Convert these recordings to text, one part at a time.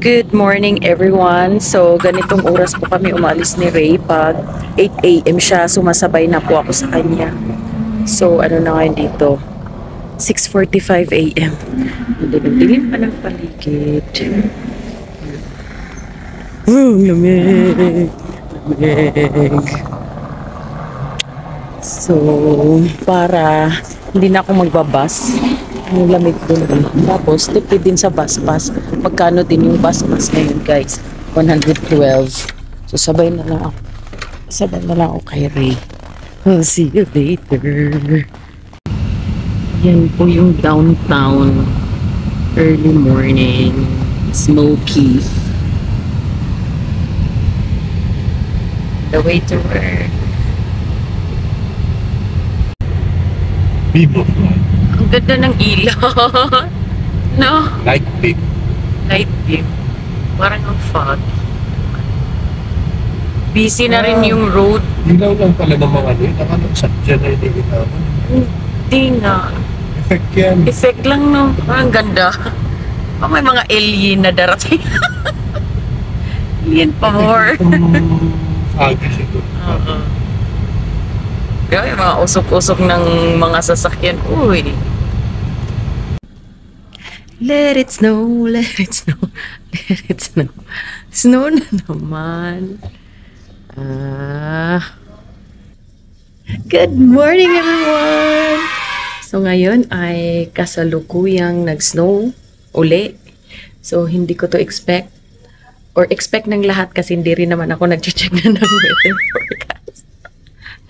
Good morning everyone. So ganitong oras po kami umalis ni Ray. Pag 8 AM siya, sumasabay na po ako sa kanya. So ano na ngayon dito? 6:45 AM. Dilim pa ng paligid. Lamig. So para hindi na ako magbabas, ang lamig din. Tapos tipid din sa bus pass. Magkano din yung bus pass ngayon guys? 112. So sabay na lang ako. Sabay na lang ako kay Ray. I'll see you later. Yan po yung downtown. Early morning. Smoky. The way to work. Beam of light. Ang ganda ng ilaw. No? Light beam. Light beam. Parang ang fog. Busy na rin yung road. Ilaw lang pala ng mga ano yun. Nakanosadya na yung ilaw. Hindi nga. Effect yan. Effect lang, no? Ang ganda. Oh, may mga alien na darating. Alien pa more. Foggy siguro. Kaya yung mga usok-usok ng mga sasakyan. Uy. Let it snow, let it snow, let it snow. Snow na naman. Good morning everyone! So ngayon ay kasalukuyang nag-snow uli. So hindi ko to expect or expect ng lahat kasi hindi rin naman ako nag-check na ng weather forecast.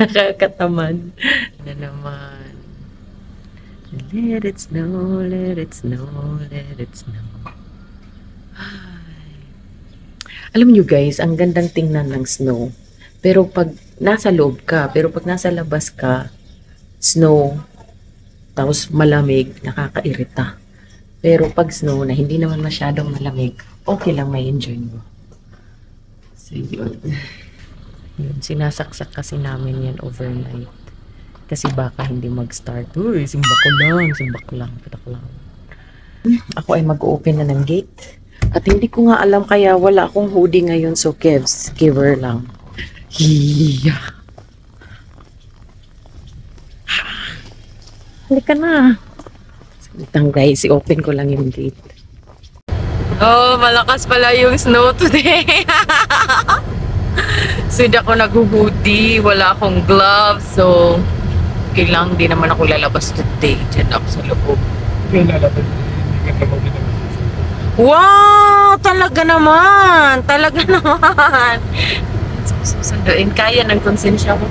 Nakakatamad na naman. Let it snow, let it snow, let it snow. Ay. Alam nyo guys, ang gandang tingnan ng snow. Pero pag nasa loob ka, pero pag nasa labas ka, snow, tapos malamig, nakakairita. Pero pag snow na hindi naman masyadong malamig, okay lang, may enjoy mo. So yun. Yun, sinasaksak kasi namin yan overnight. Kasi baka hindi mag-start. Uy, simbak lang, patak lang. Ako ay mag-open na ng gate. At hindi ko nga alam kaya wala akong hoodie ngayon. So, Kevs, giver lang. Hiya. Halika na. Sagitang guys, i-open ko lang yung gate. Oh, malakas pala yung snow today. So, hindi ako nag-hoodie. Wala akong gloves. So, okay lang, di naman ako lalabas today. Diyan ako sa loob. Hindi lalabas. Hindi ka naman kita masusunod. Wow! Talaga naman! Talaga naman! Susunduin. Kaya ng konsensya mo?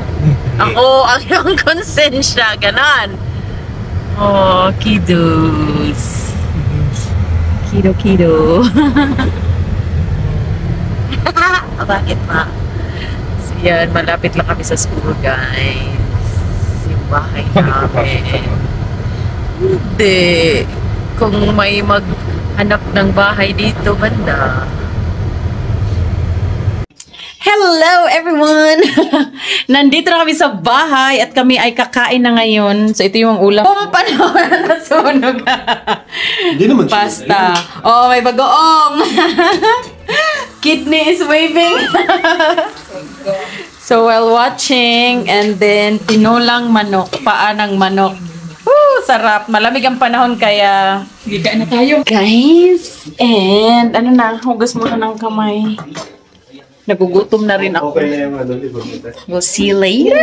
Ako ang iyong konsensya. Ganon. Oh, kiddos. Kido. Bakit ma? So yan, malapit lang kami sa school guys. Yung bahay namin. Hindi. Kung may maghanap ng bahay dito, banda. Hello everyone! Nandito na kami sa bahay at kami ay kakain na ngayon. So ito yung ulam. Pumapanahon na nasunog. Hindi naman pasta. Oh, may bagoong. Kidney is waving. So while watching, and then tinulang manok, paa ng manok. Woo, sarap. Malamig ang panahon kaya giga na tayo. Guys, and ano na, hugas muna ng kamay. Nagugutom na rin ako. Okay na yung ano, We'll see you later.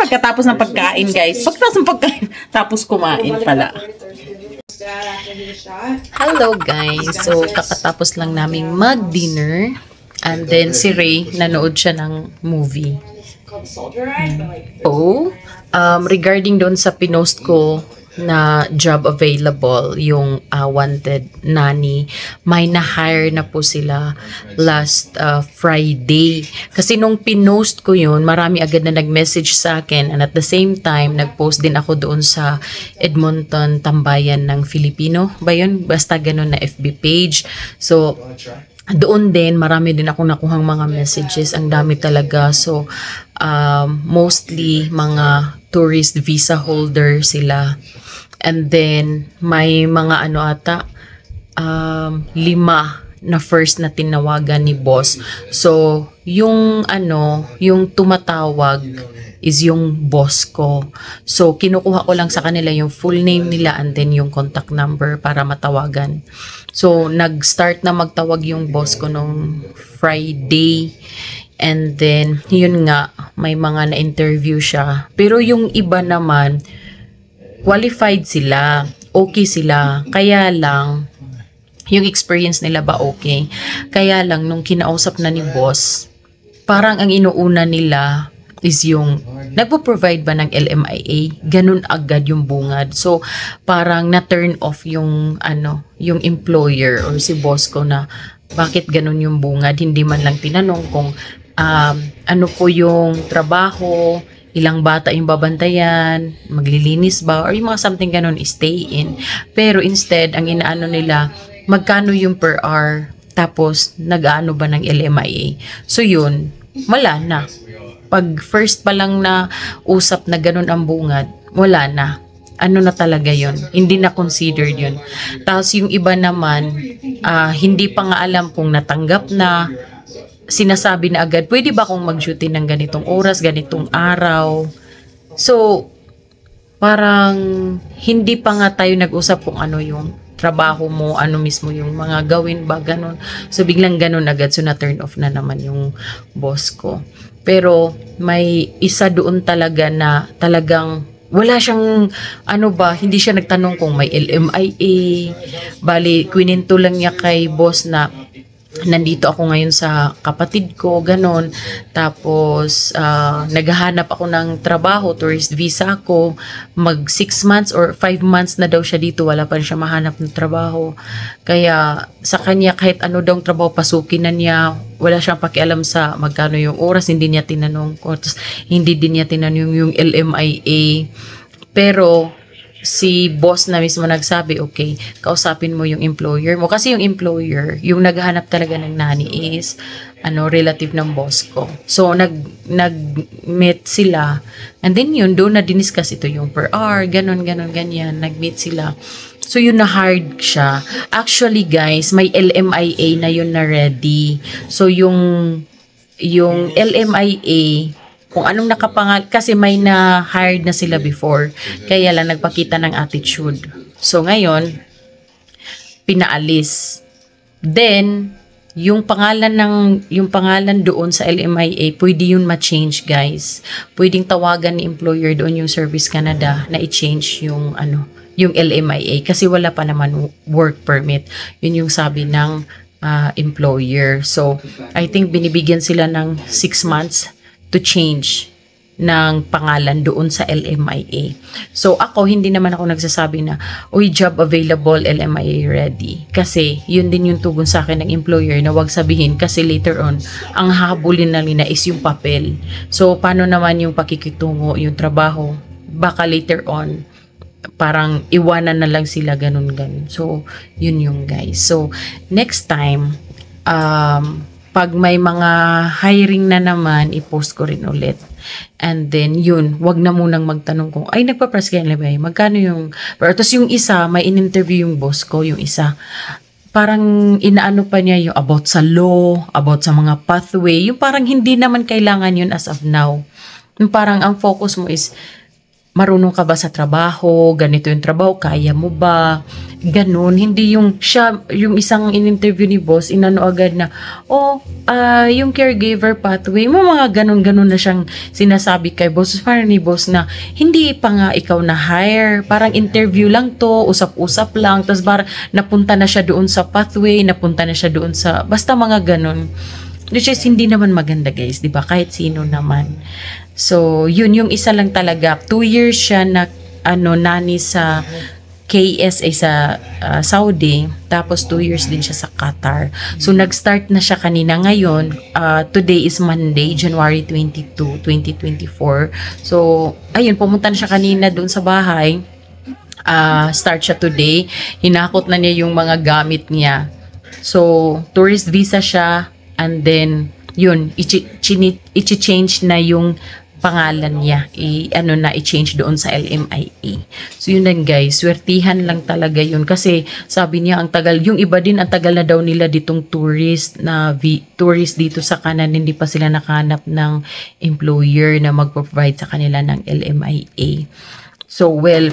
Pagkatapos ng pagkain, guys. Pagkatapos ng pagkain, tapos kumain pala. Hello, guys. So, kakatapos lang naming mag-dinner. And then, si Ray, nanood siya ng movie. Regarding doon sa pinost ko na job available, yung wanted nanny, may na-hire na po sila last Friday. Kasi nung pinost ko yun, marami agad na nag-message sa akin, and at the same time, nag-post din ako doon sa Edmonton Tambayan ng Filipino. Ba yun? Basta ganun na FB page. So, doon din, marami din akong nakuhang mga messages. Ang dami talaga. So, mostly mga tourist visa holder sila. And then, may mga ano ata, 5 na first na tinawagan ni boss. So, yung yung tumatawag is yung boss ko. So, kinukuha ko lang sa kanila yung full name nila and then yung contact number para matawagan. So, nag-start na magtawag yung boss ko nung Friday. And then, yun nga, may mga na-interview siya. Pero yung iba naman, qualified sila. Okay sila. Kaya lang, yung experience nila ba okay? Kaya lang, nung kinausap na ni boss, parang ang inuuna nila is yung nagpo-provide ba ng LMIA? Ganun agad yung bungad. So, parang na-turn off yung yung employer or si boss ko na bakit ganun yung bungad? Hindi man lang tinanong kung ano po yung trabaho, ilang bata yung babantayan, maglilinis ba, or yung mga something ganun, stay in. Pero instead, ang inaano nila, magkano yung per hour, tapos nag-ano ba ng LMIA. So yun, wala na. Pag first pa lang na usap na ganun ang bungad, wala na. Ano na talaga yun? Hindi na considered yun. Tapos yung iba naman, hindi pa nga alam kung natanggap na, sinasabi na agad, pwede ba akong mag-duty ng ganitong oras, ganitong araw? So, parang hindi pa nga tayo nag-usap kung ano yung trabaho mo, ano mismo yung mga gawin ba, ganun. So, biglang ganun agad. So, na-turn off na naman yung boss ko. Pero, may isa doon talaga na talagang wala siyang, hindi siya nagtanong kung may LMIA. Bali, kwininto lang niya kay boss na nandito ako ngayon sa kapatid ko, ganon. Tapos, naghahanap ako ng trabaho, tourist visa ako. Mag 6 months or 5 months na daw siya dito, wala pa siya mahanap ng trabaho. Kaya, sa kanya, kahit ano daw trabaho, pasukin na niya. Wala siyang pakialam sa magkano yung oras, hindi niya tinanong. Hindi din niya tinanong yung LMIA. Pero, si boss na mismo nagsabi, okay, kausapin mo yung employer mo. Kasi yung employer, yung naghahanap talaga ng nanny is, relative ng boss ko. So, nag-meet sila. And then yun, doon na diniscuss ito yung per hour, ganon, ganyan. Nag-meet sila. So, yun na-hard siya. Actually, guys, may LMIA na yun na ready. So, yung LMIA, kung anong nakapangal, kasi may na-hired na sila before, kaya lang nagpakita ng attitude. So ngayon, pinaalis. Then, yung pangalan doon sa LMIA, pwede yun ma-change, guys. Pwedeng tawagan ni employer doon yung Service Canada na i-change yung yung LMIA kasi wala pa naman work permit. Yun yung sabi ng employer. So, I think binibigyan sila ng 6 months to change ng pangalan doon sa LMIA. So, hindi naman ako nagsasabi na, uy, job available, LMIA ready. Kasi, yun din yung tugon sa akin ng employer na wag sabihin kasi later on, ang hahabulin na nila is yung papel. So, paano naman yung pakikitungo, yung trabaho? Baka later on, parang iwanan na lang sila ganun. So, yun yung guys. So, next time, pag may mga hiring na naman, i-post ko rin ulit. And then, yun, wag na munang magtanong kung, ay, nagpa-press kayo LMIA, magkano yung, pero tapos yung isa, may in-interview yung boss ko, yung isa, parang inaano pa niya yung about sa law, about sa mga pathway, yung parang hindi naman kailangan yun as of now. Yung parang ang focus mo is, marunong ka ba sa trabaho, ganito yung trabaho, kaya mo ba, ganun. Hindi yung isang in-interview ni boss, inano agad na, yung caregiver pathway, mga ganun-ganun na siyang sinasabi kay boss. Parang ni boss na, hindi pa nga ikaw na hire, parang interview lang to, usap-usap lang, tapos napunta na siya doon sa pathway, napunta na siya doon sa, basta mga ganun. Which is hindi naman maganda, guys, di ba? Kahit sino naman. So, yun yung isa lang talaga. 2 years siya na nani sa KSA sa Saudi. Tapos 2 years din siya sa Qatar. So, nag-start na siya kanina ngayon. Today is Monday, January 22, 2024. So, ayun, pumunta na siya kanina doon sa bahay. Start siya today. Hinakot na niya yung mga gamit niya. So, tourist visa siya. And then, yun, i-change na yung pangalan niya i-change doon sa LMIA. So yun lang guys, swertihan lang talaga yun kasi sabi niya ang tagal, yung iba din ang tagal na daw nila ditong tourist dito sa kanan, hindi pa sila nakahanap ng employer na magpo-provide sa kanila ng LMIA. So well,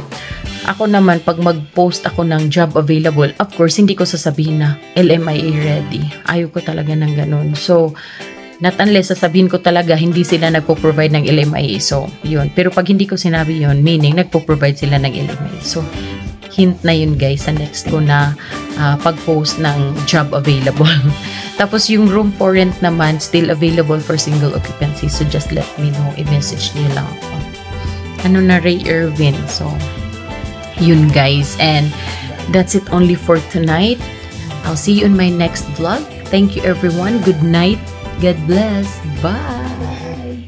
ako naman pag mag-post ako ng job available, of course hindi ko sasabihin na LMIA ready. Ayaw ko talaga ng ganun. So not unless sasabihin ko talaga hindi sila nagpo-provide ng LMIA. So, yun. Pero pag hindi ko sinabi yun, meaning nagpo-provide sila ng LMIA. So, hint na yun guys sa next ko na pag-post ng job available. Tapos yung room for rent naman, still available for single occupancy. So, just let me know. I-message niyo lang ako. Ano na Ray Irvin. So, yun guys. And that's it only for tonight. I'll see you in my next vlog. Thank you everyone. Good night. God bless. Bye.